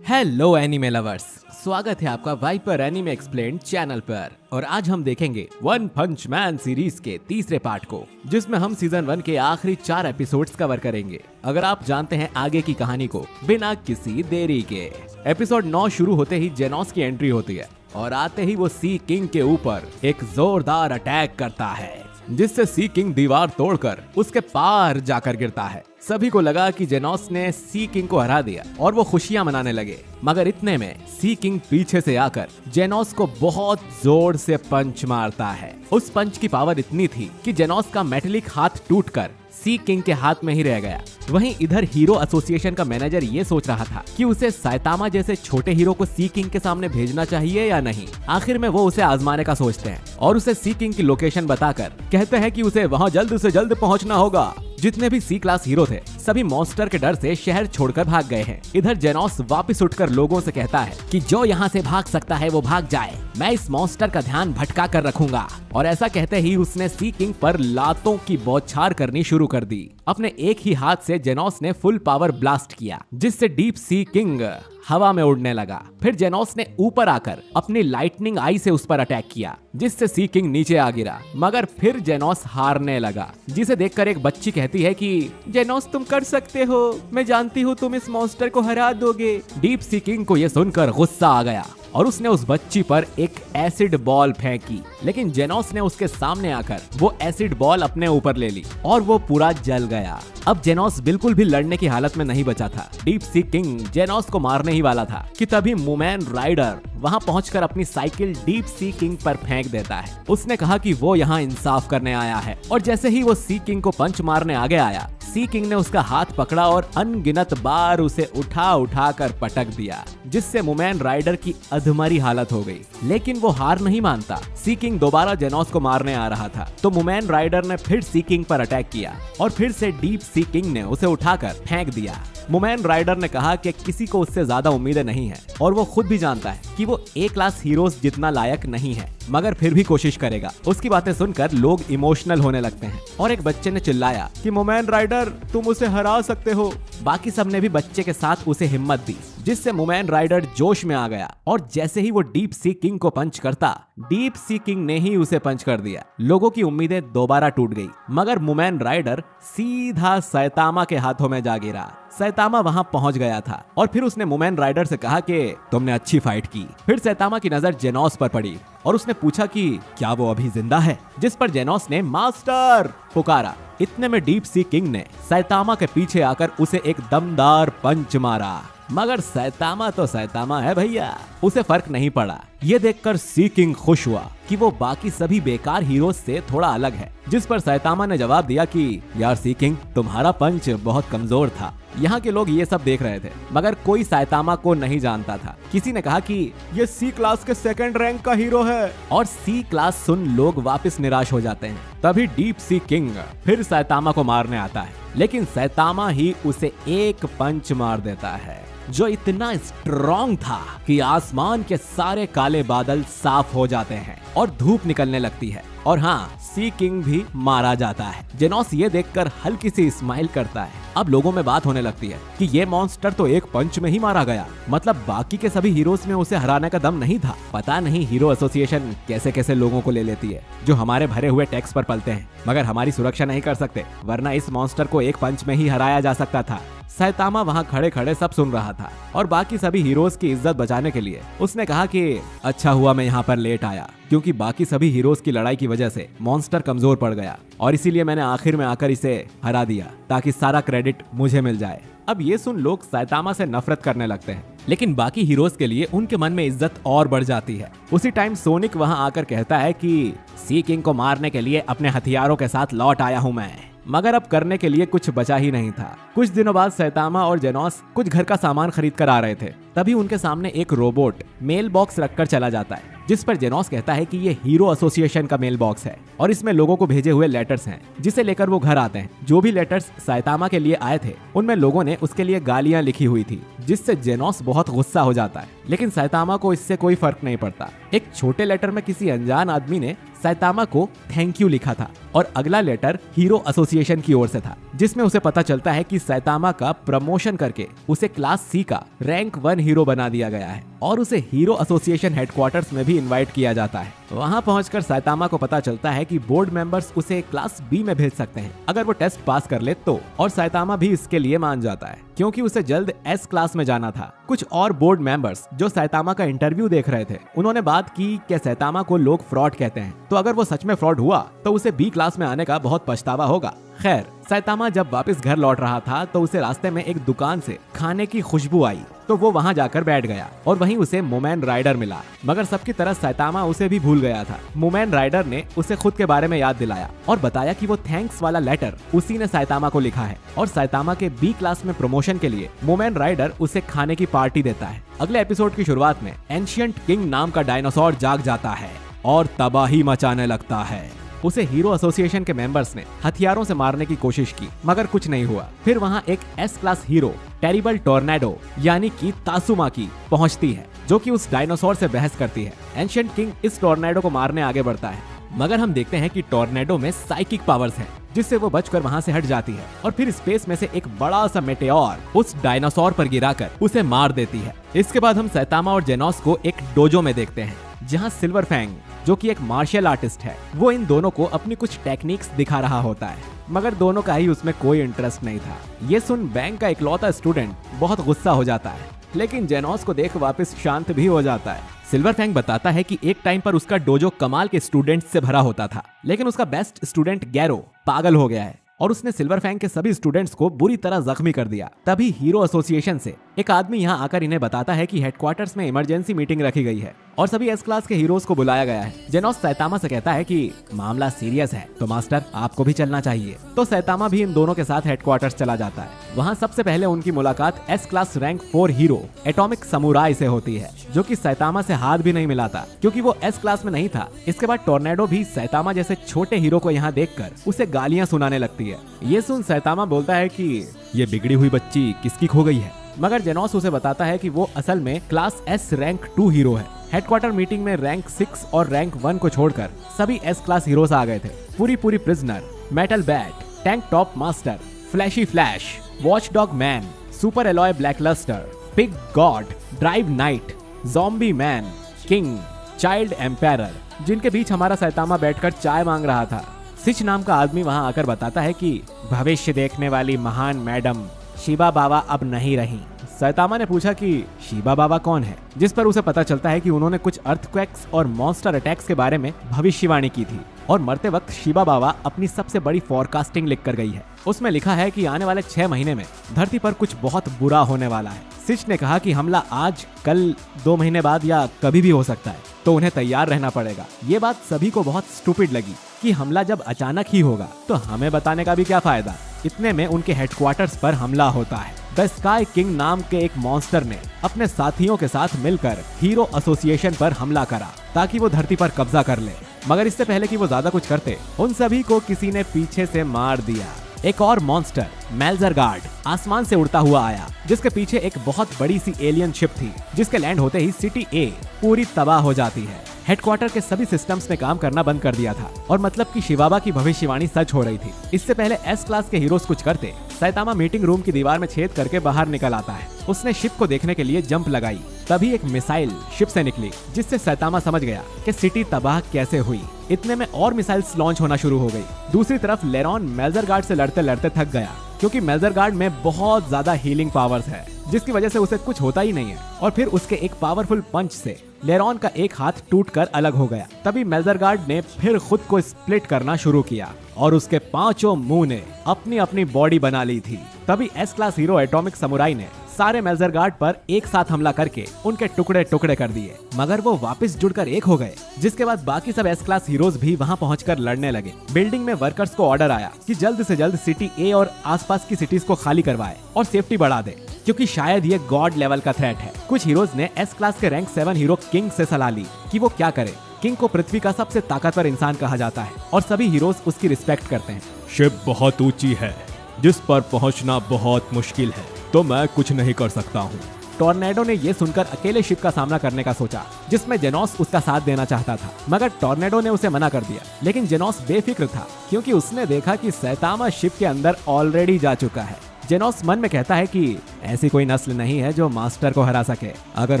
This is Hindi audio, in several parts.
हेलो एनिमे लवर्स, स्वागत है आपका वाइपर एनिमे एक्सप्लेन्ड चैनल पर। और आज हम देखेंगे वन पंच मैन सीरीज के तीसरे पार्ट को, जिसमें हम सीजन 1 के आखिरी 4 एपिसोड्स कवर करेंगे। अगर आप जानते हैं आगे की कहानी को बिना किसी देरी के। एपिसोड 9 शुरू होते ही जेनोस की एंट्री होती है और आते ही वो सी किंग के ऊपर एक जोरदार अटैक करता है, जिससे सी किंग दीवार तोड़कर उसके पार जाकर गिरता है। सभी को लगा कि जेनोस ने सी किंग को हरा दिया और वो खुशियां मनाने लगे, मगर इतने में सी किंग पीछे से आकर जेनोस को बहुत जोर से पंच मारता है। उस पंच की पावर इतनी थी कि जेनोस का मेटेलिक हाथ टूटकर सी किंग के हाथ में ही रह गया। वहीं इधर हीरो एसोसिएशन का मैनेजर ये सोच रहा था कि उसे साइतामा जैसे छोटे हीरो को सी किंग के सामने भेजना चाहिए या नहीं। आखिर में वो उसे आजमाने का सोचते हैं और उसे सी किंग की लोकेशन बताकर कहते हैं कि उसे वहां जल्द से जल्द पहुंचना होगा। जितने भी सी क्लास हीरो थे सभी मॉन्स्टर के डर से शहर छोड़कर भाग गए हैं। इधर जेनोस वापस उठकर लोगों से कहता है कि जो यहाँ से भाग सकता है वो भाग जाए, मैं इस मॉन्स्टर का ध्यान भटका कर रखूंगा। और ऐसा कहते ही उसने सी किंग पर लातों की बौछार करनी शुरू कर दी। अपने एक ही हाथ से जेनोस ने फुल पावर ब्लास्ट किया, जिससे डीप सी किंग हवा में उड़ने लगा। फिर जेनोस ने ऊपर आकर अपनी लाइटनिंग आई से उस पर अटैक किया, जिससे सी किंग नीचे आ गिरा। मगर फिर जेनोस हारने लगा, जिसे देखकर एक बच्ची कहती है कि जेनोस तुम कर सकते हो, मैं जानती हूँ तुम इस मॉन्स्टर को हरा दोगे। डीप सी किंग को यह सुनकर गुस्सा आ गया और उसने उस बच्ची पर एक एसिड बॉल फेंकी, लेकिन जेनोस ने उसके सामने आकर वो एसिड बॉल अपने ऊपर ले ली और वो पूरा जल गया। अब जेनोस बिल्कुल भी लड़ने की हालत में नहीं बचा था। डीप सी किंग जेनोस को मारने ही वाला था कि तभी मुमैन राइडर वहां पहुंचकर अपनी साइकिल डीप सी किंग पर फेंक देता है। उसने कहा कि वो यहाँ इंसाफ करने आया है, और जैसे ही वो सी किंग को पंच मारने आगे आया, सी किंग ने उसका हाथ पकड़ा और अनगिनत बार उसे उठा उठा कर पटक दिया, जिससे मुमैन राइडर की अधमरी हालत हो गई। लेकिन वो हार नहीं मानता। सी किंग दोबारा जेनोस को मारने आ रहा था, तो मुमैन राइडर ने फिर सी किंग पर अटैक किया और फिर से डीप सी किंग ने उसे उठाकर फेंक दिया। मुमैन राइडर ने कहा कि किसी को उससे ज्यादा उम्मीदें नहीं है और वो खुद भी जानता है कि वो ए क्लास हीरोज जितना लायक नहीं है, मगर फिर भी कोशिश करेगा। उसकी बातें सुनकर लोग इमोशनल होने लगते हैं और एक बच्चे ने चिल्लाया कि मुमैन राइडर तुम उसे हरा सकते हो। बाकी सबने भी बच्चे के साथ उसे हिम्मत दी, जिससे मुमैन राइडर जोश में आ गया और जैसे ही वो डीप सी किंग को पंच करता, डीप सी किंग ने ही उसे पंच कर दिया। लोगों की उम्मीदें दोबारा टूट गई, मगर मुमैन राइडर सीधा साइतामा के हाथों में जा गिरा। साइतामा वहां पहुंच गया था और फिर उसने मुमैन राइडर से कहा कि तुमने अच्छी फाइट की। फिर साइतामा की नजर जेनोस पर पड़ी और उसने पूछा कि क्या वो अभी जिंदा है, जिस पर जेनोस ने मास्टर पुकारा। इतने में डीप सी किंग ने साइतामा के पीछे आकर उसे एक दमदार पंच मारा, मगर साइतामा तो साइतामा है भैया, उसे फर्क नहीं पड़ा। ये देखकर सी किंग खुश हुआ कि वो बाकी सभी बेकार हीरोज से थोड़ा अलग है, जिस पर साइतामा ने जवाब दिया कि यार सी किंग, तुम्हारा पंच बहुत कमजोर था। यहाँ के लोग ये सब देख रहे थे, मगर कोई साइतामा को नहीं जानता था। किसी ने कहा कि ये सी क्लास के सेकंड रैंक का हीरो है, और सी क्लास सुन लोग वापस निराश हो जाते हैं। तभी डीप सी किंग फिर साइतामा को मारने आता है, लेकिन साइतामा ही उसे एक पंच मार देता है, जो इतना स्ट्रॉन्ग था कि आसमान के सारे काले बादल साफ हो जाते हैं और धूप निकलने लगती है। और हाँ, सी किंग भी मारा जाता है। जेनोस ये देखकर हल्की सी स्माइल करता है। अब लोगों में बात होने लगती है कि ये मॉन्स्टर तो एक पंच में ही मारा गया, मतलब बाकी के सभी हीरोज में उसे हराने का दम नहीं था। पता नहीं हीरो एसोसिएशन कैसे कैसे लोगों को ले लेती है जो हमारे भरे हुए टैक्स पर पलते हैं, मगर हमारी सुरक्षा नहीं कर सकते, वरना इस मॉन्स्टर को एक पंच में ही हराया जा सकता था। साइतामा वहाँ खड़े खड़े सब सुन रहा था और बाकी सभी हीरोज की इज्जत बचाने के लिए उसने कहा कि अच्छा हुआ मैं यहाँ पर लेट आया, क्योंकि बाकी सभी हीरोज की लड़ाई की वजह से मॉन्स्टर कमजोर पड़ गया और इसीलिए मैंने आखिर में आकर इसे हरा दिया ताकि सारा क्रेडिट मुझे मिल जाए। अब ये सुन लोग साइतामा से नफरत करने लगते हैं, लेकिन बाकी हीरोज के लिए उनके मन में इज्जत और बढ़ जाती है। उसी टाइम सोनिक वहाँ आकर कहता है कि सी किंग को मारने के लिए अपने हथियारों के साथ लौट आया हूँ मैं, मगर अब करने के लिए कुछ बचा ही नहीं था। कुछ दिनों बाद साइतामा और जेनोस कुछ घर का सामान खरीद कर आ रहे थे, तभी उनके सामने एक रोबोट मेल बॉक्स रखकर चला जाता है, जिस पर जेनोस कहता है कि ये हीरो एसोसिएशन का मेल बॉक्स है और इसमें लोगों को भेजे हुए लेटर्स हैं, जिसे लेकर वो घर आते हैं। जो भी लेटर्स साइतामा के लिए आए थे, उनमें लोगों ने उसके लिए गालियां लिखी हुई थी, जिससे जेनोस बहुत गुस्सा हो जाता है, लेकिन सैतामा को इससे कोई फर्क नहीं पड़ता। एक छोटे लेटर में किसी अनजान आदमी ने सैतामा को थैंक यू लिखा था और अगला लेटर हीरो एसोसिएशन की ओर से था, जिसमें उसे पता चलता है कि सैतामा का प्रमोशन करके उसे क्लास सी का रैंक 1 हीरो बना दिया गया है और उसे हीरो एसोसिएशन हेडक्वार्टर्स में भी इनवाइट किया जाता है। वहां पहुंचकर सैतामा को पता चलता है कि बोर्ड मेंबर्स उसे क्लास बी में भेज सकते हैं अगर वो टेस्ट पास कर ले तो, और सैतामा भी इसके लिए मान जाता है क्योंकि उसे जल्द एस क्लास में जाना था। कुछ और बोर्ड मेंबर्स जो सैतामा का इंटरव्यू देख रहे थे, उन्होंने बात की कि सैतामा को लोग फ्रॉड कहते हैं, तो अगर वो सच में फ्रॉड हुआ तो उसे बी क्लास में आने का बहुत पछतावा होगा। खैर, सैतामा जब वापस घर लौट रहा था तो उसे रास्ते में एक दुकान से खाने की खुशबू आई, तो वो वहां जाकर बैठ गया और वहीं उसे मोमेन राइडर मिला। मगर सबकी तरह सैतामा उसे भी भूल गया था। मोमेन राइडर ने उसे खुद के बारे में याद दिलाया और बताया कि वो थैंक्स वाला लेटर उसी ने सैतामा को लिखा है और सैतामा के बी क्लास में प्रमोशन के लिए मोमेन राइडर उसे खाने की पार्टी देता है। अगले एपिसोड की शुरुआत में एंशिएंट किंग नाम का डायनासोर जाग जाता है और तबाही मचाने लगता है। उसे हीरो एसोसिएशन के मेंबर्स ने हथियारों से मारने की कोशिश की मगर कुछ नहीं हुआ। फिर वहां एक S class hero terrible tornado यानी कि तासुमाकी पहुंचती है, जो कि उस डायनासोर से बहस करती है। एंशिएंट किंग इस टोर्नेडो को मारने आगे बढ़ता है, मगर हम देखते हैं कि टोर्नेडो में साइकिक पावर्स हैं, जिससे वो बचकर वहां से हट जाती है और फिर स्पेस में से एक बड़ा सा मेटेओर उस डायनासोर पर गिराकर उसे मार देती है। इसके बाद हम सैतामा और जेनोस को एक डोजो में देखते हैं, जहां सिल्वर फैंग जो कि एक मार्शल आर्टिस्ट है, वो इन दोनों को अपनी कुछ टेक्निक्स दिखा रहा होता है, मगर दोनों का ही उसमें कोई इंटरेस्ट नहीं था। ये सुन बैंक का इकलौता स्टूडेंट बहुत गुस्सा हो जाता है, लेकिन जेनोस को देख वापस शांत भी हो जाता है। सिल्वर फैंग बताता है कि एक टाइम पर उसका डोजो कमाल के स्टूडेंट्स से भरा होता था, लेकिन उसका बेस्ट स्टूडेंट गैरो पागल हो गया है और उसने सिल्वर फैंग के सभी स्टूडेंट्स को बुरी तरह जख्मी कर दिया। तभी हीरो एसोसिएशन से एक आदमी यहाँ आकर इन्हें बताता है कि हेडक्वार्टर्स में इमरजेंसी मीटिंग रखी गई है और सभी एस क्लास के हीरोज को बुलाया गया है। जेनोस सैतामा से कहता है कि मामला सीरियस है, तो मास्टर आपको भी चलना चाहिए। तो सैतामा भी इन दोनों के साथ हेडक्वार्टर्स चला जाता है। वहाँ सबसे पहले उनकी मुलाकात S class rank 4 hero atomic samurai से होती है, जो कि सैतामा से हाथ भी नहीं मिलाता क्योंकि वो एस क्लास में नहीं था। इसके बाद टोर्नेडो भी सैतामा जैसे छोटे हीरो को यहाँ देखकर उसे गालियां सुनाने लगती है। ये सुन सैतामा बोलता है कि ये बिगड़ी हुई बच्ची किसकी खो गई है, मगर जेनोस उसे बताता है कि वो असल में क्लास एस रैंक 2 हीरो है। हेडक्वार्टर मीटिंग में रैंक 6 और रैंक 1 को छोड़कर सभी एस क्लास हीरोज आ गए थे। पूरी Prisoner, Metal Bat, Tank Top Master, Flashy Flash, Watch Dog Man, Super Alloy Black Lustre, Pig God, Drive Knight, Zombie Man, King, Child Emperor, जिनके बीच हमारा सैतामा बैठकर चाय मांग रहा था। सिच नाम का आदमी वहां आकर बताता है कि भविष्य देखने वाली महान मैडम शिबा बाबा अब नहीं रही। सैतामा ने पूछा कि शिबा बाबा कौन है, जिस पर उसे पता चलता है कि उन्होंने कुछ अर्थक्वेक्स और मॉन्स्टर अटैक्स के बारे में भविष्यवाणी की थी और मरते वक्त शिबा बाबा अपनी सबसे बड़ी फोरकास्टिंग लिख कर गई है। उसमें लिखा है कि आने वाले 6 महीने में धरती पर कुछ बहुत बुरा होने वाला है। सिच ने कहा कि हमला आज, कल, 2 महीने बाद या कभी भी हो सकता है, तो उन्हें तैयार रहना पड़ेगा। ये बात सभी को बहुत स्टूपिड लगी कि हमला जब अचानक ही होगा तो हमें बताने का भी क्या फायदा। इतने में उनके हेडक्वार्टर्स पर हमला होता है। द स्काई किंग नाम के एक मॉन्स्टर ने अपने साथियों के साथ मिलकर हीरो एसोसिएशन पर हमला करा ताकि वो धरती पर कब्जा कर ले, मगर इससे पहले कि वो ज्यादा कुछ करते, उन सभी को किसी ने पीछे से मार दिया। एक और मॉन्स्टर मेल्जरगार्ड आसमान से उड़ता हुआ आया, जिसके पीछे एक बहुत बड़ी सी एलियन शिप थी, जिसके लैंड होते ही सिटी ए पूरी तबाह हो जाती है। हेडक्वार्टर के सभी सिस्टम्स ने काम करना बंद कर दिया था और मतलब कि शिबाबा की भविष्यवाणी सच हो रही थी। इससे पहले एस क्लास के हीरोज कुछ करते, सैतामा मीटिंग रूम की दीवार में छेद करके बाहर निकल आता है। उसने शिप को देखने के लिए जंप लगाई, तभी एक मिसाइल शिप से निकली, जिससे सैतामा समझ गया कि सिटी तबाह कैसे हुई। इतने में और मिसाइल्स लॉन्च होना शुरू हो गई। दूसरी तरफ लेरॉन मेल्जरगार्ड से लड़ते लड़ते थक गया क्योंकि मेल्जरगार्ड में बहुत ज्यादा हीलिंग पावर्स है, जिसकी वजह से उसे कुछ होता ही नहीं है। और फिर उसके एक पावरफुल पंच से लेरॉन का एक हाथ टूटकर अलग हो गया। तभी मेल्जरगार्ड ने फिर खुद को स्प्लिट करना शुरू किया और उसके 5 मुंह ने अपनी अपनी बॉडी बना ली थी। तभी S class hero atomic samurai ने सारे मेल्जरगार्ड पर एक साथ हमला करके उनके टुकड़े टुकड़े कर दिए, मगर वो वापस जुड़कर एक हो गए। जिसके बाद बाकी सब एस क्लास हीरोज भी वहां पहुंचकर लड़ने लगे। बिल्डिंग में वर्कर्स को ऑर्डर आया कि जल्द से जल्द सिटी ए और आसपास की सिटीज को खाली करवाए और सेफ्टी बढ़ा दे, क्योंकि शायद ये गॉड लेवल का थ्रेट है। कुछ हीरोज ने एस क्लास के रैंक 7 हीरो किंग से सलाह ली कि वो क्या करे। किंग को पृथ्वी का सबसे ताकतवर इंसान कहा जाता है और सभी हीरोज उसकी रिस्पेक्ट करते हैं। शिप बहुत ऊंची है जिस पर पहुंचना बहुत मुश्किल है, तो मैं कुछ नहीं कर सकता हूँ। टॉर्नेडो ने ये सुनकर अकेले शिप का सामना करने का सोचा, जिसमें जेनोस उसका साथ देना चाहता था, मगर टॉर्नेडो ने उसे मना कर दिया। लेकिन जेनोस बेफिक्र था क्योंकि उसने देखा कि सैतामा शिप के अंदर ऑलरेडी जा चुका है। जेनोस मन में कहता है कि ऐसी कोई नस्ल नहीं है जो मास्टर को हरा सके, अगर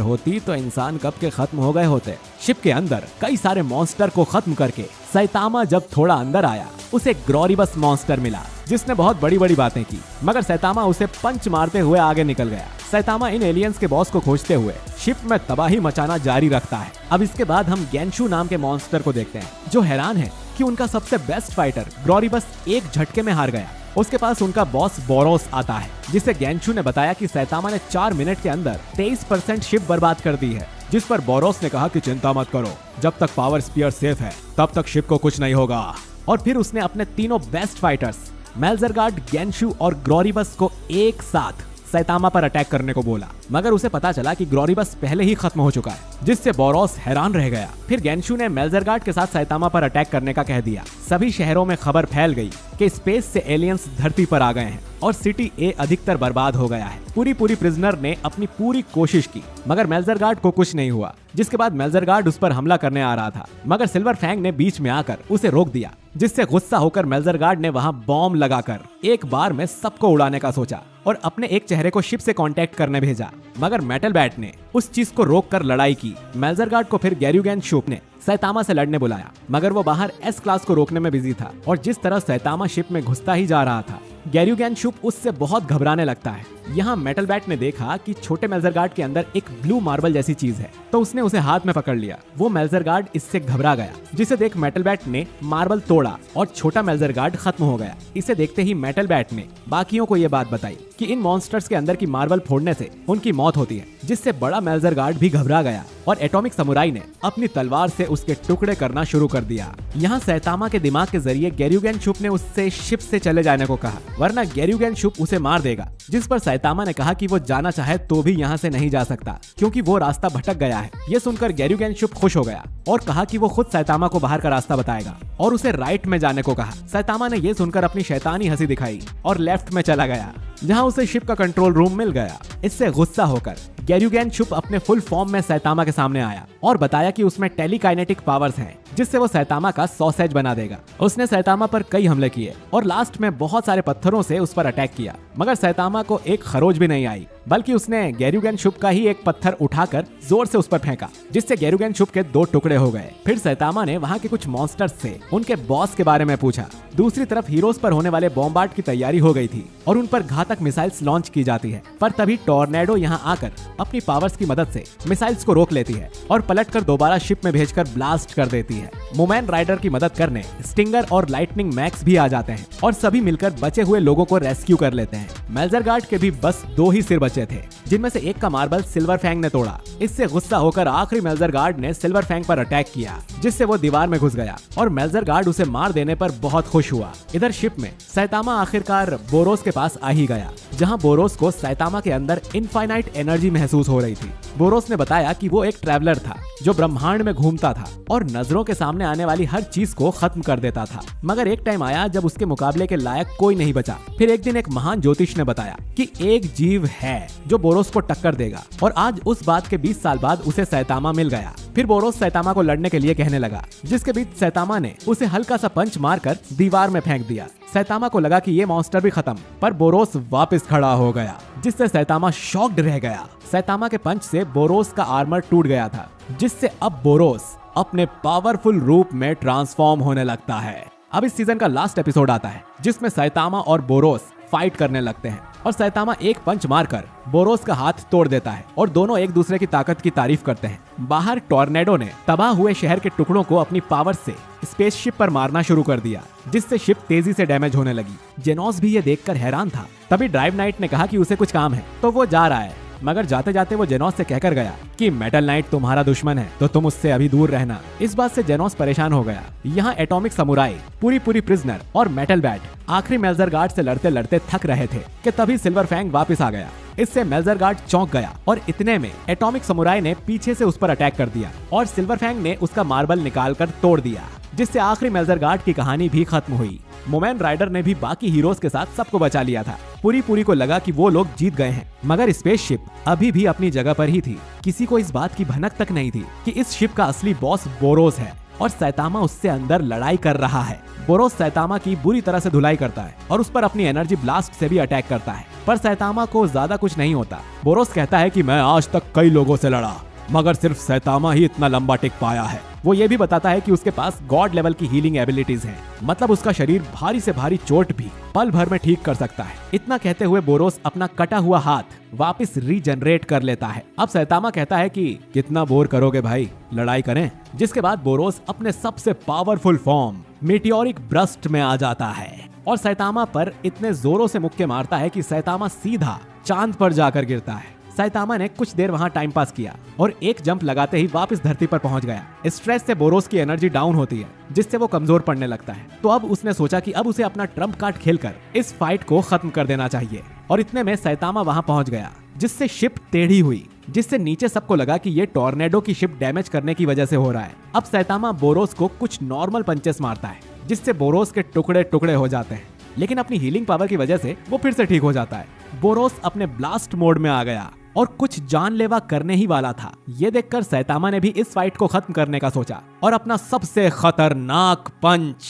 होती तो इंसान कब के खत्म हो गए होते। शिप के अंदर कई सारे मॉन्स्टर को खत्म करके सैतामा जब थोड़ा अंदर आया, उसे ग्रोरिबस मॉन्स्टर मिला, जिसने बहुत बड़ी बड़ी बातें की, मगर सैतामा उसे पंच मारते हुए आगे निकल गया। सैतामा इन एलियंस के बॉस को खोजते हुए शिप में तबाही मचाना जारी रखता है। अब इसके बाद हम गेंशु नाम के मॉन्स्टर को देखते हैं, जो हैरान है कि उनका सबसे बेस्ट फाइटर ग्रोरिबस एक झटके में हार गया। उसके पास उनका बॉस बोरोस आता है, जिसे गेंशु ने बताया कि सैतामा ने 4 मिनट के अंदर 23% शिप बर्बाद कर दी है, जिस पर बोरोस ने कहा कि चिंता मत करो, जब तक पावर स्पीयर सेफ है तब तक शिप को कुछ नहीं होगा। और फिर उसने अपने तीनों बेस्ट फाइटर्स मेल्जरगार्ड, गेंशु और ग्रोरिबस को एक साथ सैतामा पर अटैक करने को बोला, मगर उसे पता चला कि ग्रोरिबस पहले ही खत्म हो चुका है, जिससे बोरोस हैरान रह गया। फिर गेंशु ने मेल्जरगार्ड के साथ सैतामा पर अटैक करने का कह दिया। सभी शहरों में खबर फैल गई कि स्पेस से एलियंस धरती पर आ गए हैं और सिटी ए अधिकतर बर्बाद हो गया है। पूरी प्रिजनर ने अपनी पूरी कोशिश की, मगर मेल्जरगार्ड को कुछ नहीं हुआ। जिसके बाद मेल्जरगार्ड उस पर हमला करने आ रहा था, मगर सिल्वर फैंग ने बीच में आकर उसे रोक दिया, जिससे गुस्सा होकर मेल्जरगार्ड ने वहां बॉम्ब लगाकर एक बार में सबको उड़ाने का सोचा और अपने एक चेहरे को शिप से कांटेक्ट करने भेजा, मगर मेटल बैट ने उस चीज को रोककर लड़ाई की। मेल्जरगार्ड को फिर गेंशु ने सैतामा से लड़ने बुलाया, मगर वो बाहर एस क्लास को रोकने में बिजी था और जिस तरह सैतामा शिप में घुसता ही जा रहा था, गेंशु उससे बहुत घबराने लगता है। यहाँ मेटल बैट ने देखा कि छोटे मेल्जरगार्ड के अंदर एक ब्लू मार्बल जैसी चीज है, तो उसने उसे हाथ में पकड़ लिया। वो मेल्जरगार्ड इससे घबरा गया, जिसे देख मेटल बैट ने मार्बल तोड़ा और छोटा मेल्जरगार्ड खत्म हो गया। इसे देखते ही मेटल बैट ने बाकियों को ये बात बताई कि इन मॉन्स्टर्स के अंदर की मार्बल फोड़ने से उनकी मौत होती है, जिससे बड़ा मेल्जरगार्ड भी घबरा गया और एटॉमिक समुराई ने अपनी तलवार से उसके टुकड़े करना शुरू कर दिया। यहाँ सैतामा के दिमाग के जरिए गेंशु ने उससे शिप से चले जाने को कहा, वरना गेंशु उसे मार देगा, जिस पर सैतामा ने कहा कि वो जाना चाहे तो भी यहाँ से नहीं जा सकता क्योंकि वो रास्ता भटक गया है। ये सुनकर गेंशु खुश हो गया और कहा कि वो खुद सैतामा को बाहर का रास्ता बताएगा और उसे राइट में जाने को कहा। सैतामा ने ये सुनकर अपनी शैतानी हंसी दिखाई और लेफ्ट में चला गया, जहाँ उसे शिप का कंट्रोल रूम मिल गया। इससे गुस्सा होकर गेंशु अपने फुल फॉर्म में सैतामा के सामने आया और बताया कि उसमें टेलीकाइनेटिक पावर्स हैं, जिससे वो सैतामा का सॉसेज बना देगा। उसने सैतामा पर कई हमले किए और लास्ट में बहुत सारे पत्थरों से उस पर अटैक किया, मगर सैतामा को एक खरोच भी नहीं आई, बल्कि उसने गेंशु का ही एक पत्थर उठाकर जोर से उस पर फेंका, जिससे गेंशु के 2 टुकड़े हो गए। फिर सैतामा ने वहाँ के कुछ मॉन्स्टर्स से उनके बॉस के बारे में पूछा। दूसरी तरफ हीरोज पर होने वाले बॉम्बार्ड की तैयारी हो गई थी और उन पर घातक मिसाइल्स लॉन्च की जाती है, पर तभी टॉर्नेडो यहाँ आकर अपनी पावर्स की मदद से मिसाइल्स को रोक लेती है और पलटकर दोबारा शिप में भेजकर ब्लास्ट कर देती है। मोमैन राइडर की मदद करने स्टिंगर और लाइटनिंग मैक्स भी आ जाते हैं और सभी मिलकर बचे हुए लोगों को रेस्क्यू कर लेते हैं। मेल्जरगार्ड के भी बस 2 ही सिर बचे थे, जिनमें से एक का मार्बल सिल्वर फैंग ने तोड़ा। इससे गुस्सा होकर आखिरी मेल्जरगार्ड ने सिल्वर फैंग पर अटैक किया, जिससे वो दीवार में घुस गया और मेल्जरगार्ड उसे मार देने पर बहुत खुश हुआ। इधर शिप में सैतामा आखिरकार बोरोस के पास आ ही गया, जहाँ बोरोस को सैतामा के अंदर इनफाइनाइट एनर्जी महसूस हो रही थी। बोरोस ने बताया कि वो एक ट्रैवलर था जो ब्रह्मांड में घूमता था और नजरों के सामने आने वाली हर चीज को खत्म कर देता था, मगर एक टाइम आया जब उसके मुकाबले के लायक कोई नहीं बचा। फिर एक दिन एक महान ज्योतिष ने बताया कि एक जीव है जो बोरोस को टक्कर देगा और आज उस बात के 20 साल बाद उसे सैतामा मिल गया। फिर बोरोस सैतामा को लड़ने के लिए कहने लगा, जिसके बीच सैतामा ने उसे हल्का सा पंच मारकर दीवार में फेंक दिया। सैतामा को लगा कि ये मॉन्स्टर भी खत्म, पर बोरोस वापस खड़ा हो गया, जिससे सैतामा शॉक्ड रह गया। सैतामा के पंच से बोरोस का आर्मर टूट गया था, जिससे अब बोरोस अपने पावरफुल रूप में ट्रांसफॉर्म होने लगता है। अब इस सीजन का लास्ट एपिसोड आता है, जिसमें सैतामा और बोरोस फाइट करने लगते हैं और सैतामा एक पंच मारकर बोरोस का हाथ तोड़ देता है और दोनों एक दूसरे की ताकत की तारीफ करते हैं। बाहर टॉर्नेडो ने तबाह हुए शहर के टुकड़ों को अपनी पावर से स्पेसशिप पर मारना शुरू कर दिया, जिससे शिप तेजी से डैमेज होने लगी। जेनोस भी ये देखकर हैरान था। तभी ड्राइव नाइट ने कहा कि उसे कुछ काम है, तो वो जा रहा है, मगर जाते जाते वो जेनोस से कहकर गया कि मेटल नाइट तुम्हारा दुश्मन है, तो तुम उससे अभी दूर रहना। इस बात से जेनोस परेशान हो गया। यहाँ एटॉमिक समुराई, पूरी प्रिजनर और मेटल बैट आखिरी मेल्जरगार्ड से लड़ते लड़ते थक रहे थे कि तभी सिल्वर फैंग वापस आ गया। इससे मेल्जरगार्ड चौंक गया और इतने में एटॉमिक समुराई ने पीछे से उस पर अटैक कर दिया और सिल्वर फैंग ने उसका मार्बल निकालकर तोड़ दिया, जिससे आखिरी मेल्जरगार्ड की कहानी भी खत्म हुई। मोमेन राइडर ने भी बाकी हीरोज के साथ सबको बचा लिया था। पूरी को लगा कि वो लोग जीत गए हैं, मगर स्पेसशिप अभी भी अपनी जगह पर ही थी। किसी को इस बात की भनक तक नहीं थी कि इस शिप का असली बॉस बोरोस है और सैतामा उससे अंदर लड़ाई कर रहा है। बोरोस सैतामा की बुरी तरह से धुलाई करता है और उस पर अपनी एनर्जी ब्लास्ट से भी अटैक करता है, पर सैतामा को ज्यादा कुछ नहीं होता। बोरोस कहता है कि मैं आज तक कई लोगों से लड़ा, मगर सिर्फ सैतामा ही इतना लंबा टिक पाया है। वो ये भी बताता है कि उसके पास गॉड लेवल की हीलिंग एबिलिटीज हैं, मतलब उसका शरीर भारी से भारी चोट भी पल भर में ठीक कर सकता है। इतना कहते हुए बोरोस अपना कटा हुआ हाथ वापस रीजनरेट कर लेता है। अब सैतामा कहता है कि कितना बोर करोगे भाई, लड़ाई करें। जिसके बाद बोरोस अपने सबसे पावरफुल फॉर्म मीटियोरिक ब्रस्ट में आ जाता है और सैतामा पर इतने जोरों से मुक्के मारता है कि सैतामा सीधा चांद पर जाकर गिरता है। सैतामा ने कुछ देर वहां टाइम पास किया और एक जंप लगाते ही वापस धरती पर पहुंच गया। स्ट्रेस से बोरोस की एनर्जी डाउन होती है, जिससे वो कमजोर पड़ने लगता है। तो अब उसने सोचा कि अब उसे अपना ट्रम्प कार्ड खेलकर इस फाइट को खत्म कर देना चाहिए। और इतने में सैतामा वहां पहुंच गया, जिससे शिप टेढ़ी हुई, जिससे नीचे सबको लगा कि ये टॉर्नेडो की शिप डैमेज करने की वजह से हो रहा है। अब सैतामा बोरोस को कुछ नॉर्मल पंचेस मारता है, जिससे बोरोस के टुकड़े टुकड़े हो जाते हैं, लेकिन अपनी हीलिंग पावर की वजह से वो फिर से ठीक हो जाता है। बोरोस अपने ब्लास्ट मोड में आ गया और कुछ जानलेवा करने ही वाला था। ये देखकर सैतामा ने भी इस फाइट को खत्म करने का सोचा और अपना सबसे खतरनाक पंच,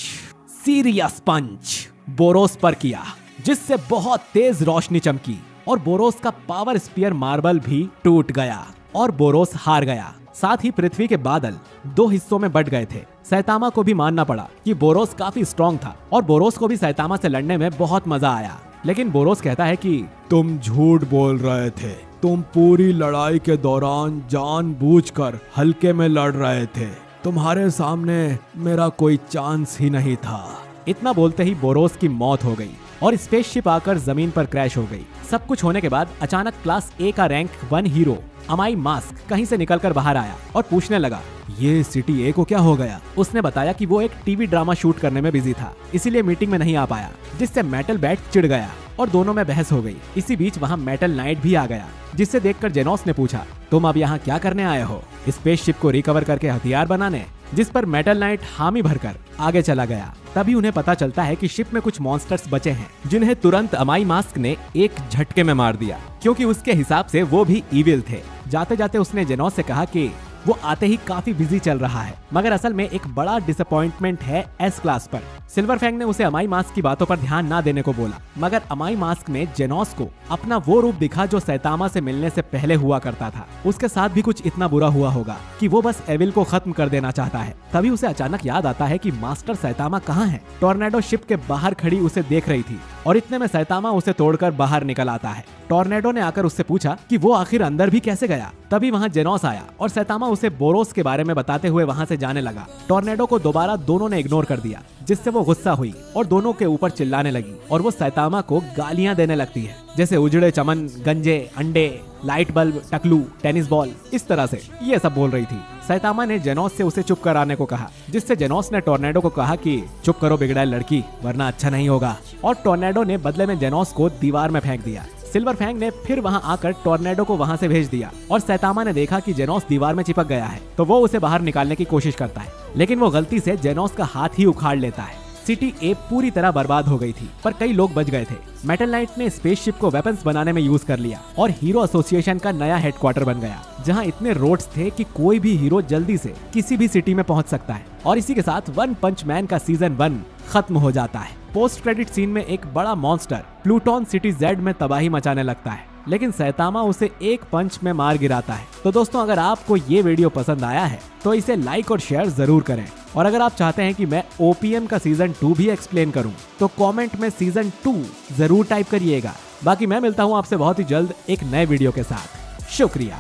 सीरियस पंच, बोरोस पर किया, जिससे बहुत तेज रोशनी चमकी और बोरोस का पावर स्पीयर मार्बल भी टूट गया और बोरोस हार गया। साथ ही पृथ्वी के बादल दो हिस्सों में बट गए थे। सैतामा को भी मानना पड़ा कि बोरोस काफी स्ट्रॉन्ग था और बोरोस को भी सैतामा से लड़ने में बहुत मजा आया। लेकिन बोरोस कहता है कि तुम झूठ बोल रहे थे, तुम पूरी लड़ाई के दौरान जानबूझकर हल्के में लड़ रहे थे, तुम्हारे सामने मेरा कोई चांस ही नहीं था। इतना बोलते ही बोरोस की मौत हो गई और स्पेसशिप आकर जमीन पर क्रैश हो गई। सब कुछ होने के बाद अचानक क्लास ए का रैंक 1 हीरो अमाई मास्क कहीं से निकलकर बाहर आया और पूछने लगा, ये सिटी ए को क्या हो गया। उसने बताया कि वो एक टीवी ड्रामा शूट करने में बिजी था, इसीलिए मीटिंग में नहीं आ पाया, जिससे मेटल बैट चिढ़ गया और दोनों में बहस हो गई। इसी बीच वहाँ मेटल नाइट भी आ गया, जिसे देखकर जेनोस ने पूछा, तुम अब यहाँ क्या करने आए हो? स्पेसशिप को रिकवर करके हथियार बनाने। जिस पर मेटल नाइट हामी भरकर आगे चला गया। तभी उन्हें पता चलता है कि शिप में कुछ मॉन्स्टर्स बचे हैं, जिन्हें तुरंत अमाई मास्क ने एक झटके में मार दिया, क्योंकि उसके हिसाब से वो भी इविल थे। जाते जाते उसने जेनोस से कहा कि वो आते ही काफी बिजी चल रहा है, मगर असल में एक बड़ा डिसअपॉइंटमेंट है एस क्लास पर। सिल्वर फैंग ने उसे अमाई मास्क की बातों पर ध्यान ना देने को बोला, मगर अमाई मास्क ने जेनोस को अपना वो रूप दिखा जो सैतामा से मिलने से पहले हुआ करता था। उसके साथ भी कुछ इतना बुरा हुआ होगा कि वो बस एविल को खत्म कर देना चाहता है। तभी उसे अचानक याद आता है कि मास्टर सैतामा कहाँ है। टॉर्नेडो शिप के बाहर खड़ी उसे देख रही थी और इतने में सैतामा उसे तोड़कर बाहर निकल आता है। टॉर्नेडो ने आकर उससे पूछा कि वो आखिर अंदर भी कैसे गया। तभी वहाँ जेनोस आया और सैतामा उसे बोरोस के बारे में बताते हुए वहाँ से जाने लगा। टॉर्नेडो को दोबारा दोनों ने इग्नोर कर दिया, जिससे वो गुस्सा हुई और दोनों के ऊपर चिल्लाने लगी और वो सैतामा को गालियां देने लगती है, जैसे उजड़े चमन, गंजे, अंडे, लाइट बल्ब, टकलू, टेनिस बॉल, इस तरह से ये सब बोल रही थी। सैतामा ने जेनोस से उसे चुप कराने को कहा, जिससे जेनोस ने टॉर्नेडो को कहा कि चुप करो बिगड़ैल लड़की, वरना अच्छा नहीं होगा। और टॉर्नेडो ने बदले में जेनोस को दीवार में फेंक दिया। सिल्वर फैंग ने फिर वहां आकर टॉर्नेडो को वहां से भेज दिया और सैतामा ने देखा कि जेनोस दीवार में चिपक गया है, तो वो उसे बाहर निकालने की कोशिश करता है, लेकिन वो गलती से जेनोस का हाथ ही उखाड़ लेता है। सिटी ए पूरी तरह बर्बाद हो गई थी, पर कई लोग बच गए थे। मेटल नाइट ने स्पेसशिप को वेपन्स बनाने में यूज कर लिया और हीरो एसोसिएशन का नया हेडक्वार्टर बन गया, जहां इतने रोड्स थे कि कोई भी हीरो जल्दी से किसी भी सिटी में पहुंच सकता है। और इसी के साथ वन पंच मैन का सीजन 1 खत्म हो जाता है। पोस्ट क्रेडिट सीन में एक बड़ा मॉन्स्टर प्लूटोन सिटी जेड में तबाही मचाने लगता है, लेकिन सैतामा उसे एक पंच में मार गिराता है। तो दोस्तों, अगर आपको ये वीडियो पसंद आया है तो इसे लाइक और शेयर जरूर करें। और अगर आप चाहते हैं कि मैं ओपीएम का सीजन 2 भी एक्सप्लेन करूं, तो कमेंट में सीजन 2 जरूर टाइप करिएगा। बाकी मैं मिलता हूं आपसे बहुत ही जल्द एक नए वीडियो के साथ। शुक्रिया।